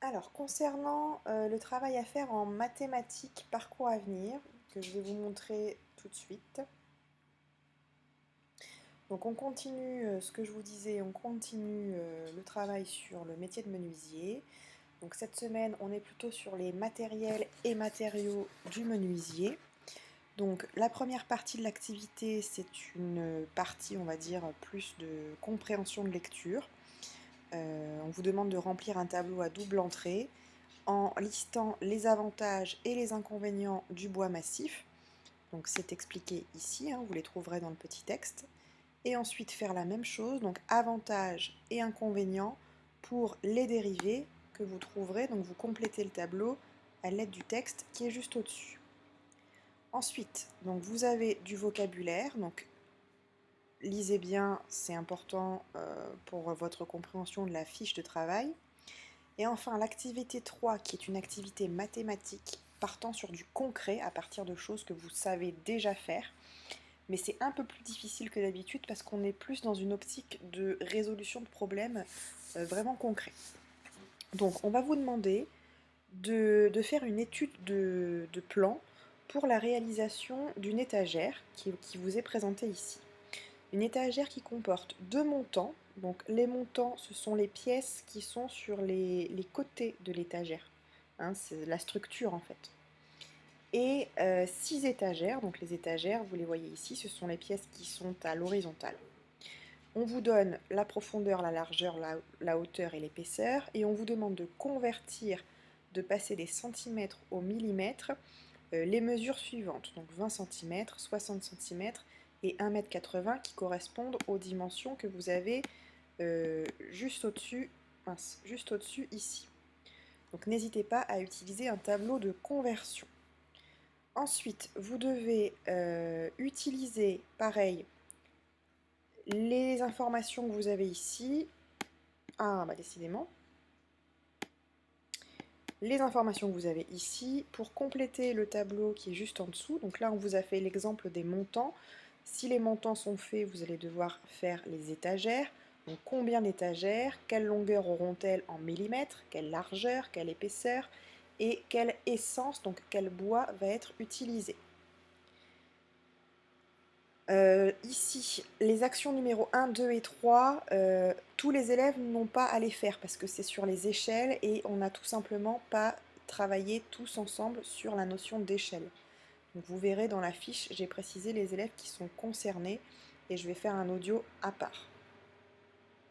Alors, concernant le travail à faire en mathématiques parcours à venir, que je vais vous montrer tout de suite. Donc on continue, ce que je vous disais, on continue le travail sur le métier de menuisier. Donc cette semaine, on est plutôt sur les matériels et matériaux du menuisier. Donc la première partie de l'activité, c'est une partie, on va dire, plus de compréhension de lecture. On vous demande de remplir un tableau à double entrée en listant les avantages et les inconvénients du bois massif. Donc c'est expliqué ici, hein, vous les trouverez dans le petit texte. Et ensuite faire la même chose, donc avantages et inconvénients pour les dérivés que vous trouverez. Donc vous complétez le tableau à l'aide du texte qui est juste au-dessus. Ensuite, donc vous avez du vocabulaire, donc lisez bien, c'est important pour votre compréhension de la fiche de travail. Et enfin, l'activité 3, qui est une activité mathématique partant sur du concret à partir de choses que vous savez déjà faire. Mais c'est un peu plus difficile que d'habitude parce qu'on est plus dans une optique de résolution de problèmes vraiment concrets. Donc on va vous demander de faire une étude de plan pour la réalisation d'une étagère qui vous est présentée ici. Une étagère qui comporte deux montants. Donc les montants, ce sont les pièces qui sont sur les côtés de l'étagère. Hein, c'est la structure en fait. Et 6 étagères, donc les étagères, vous les voyez ici, ce sont les pièces qui sont à l'horizontale. On vous donne la profondeur, la largeur, la hauteur et l'épaisseur, et on vous demande de convertir, de passer des centimètres au millimètre, les mesures suivantes, donc 20 cm, 60 cm et 1,80 m qui correspondent aux dimensions que vous avez juste au-dessus ici. Donc n'hésitez pas à utiliser un tableau de conversion. Ensuite, vous devez utiliser, pareil, les informations que vous avez ici. Ah, bah décidément. Les informations que vous avez ici pour compléter le tableau qui est juste en dessous. Donc là, on vous a fait l'exemple des montants. Si les montants sont faits, vous allez devoir faire les étagères. Donc combien d'étagères, quelle longueur auront-elles en millimètres, quelle largeur, quelle épaisseur et quelle essence, donc quel bois va être utilisé. Ici, les actions numéro 1, 2 et 3, tous les élèves n'ont pas à les faire parce que c'est sur les échelles et on n'a tout simplement pas travaillé tous ensemble sur la notion d'échelle. Donc vous verrez dans la fiche, j'ai précisé les élèves qui sont concernés et je vais faire un audio à part.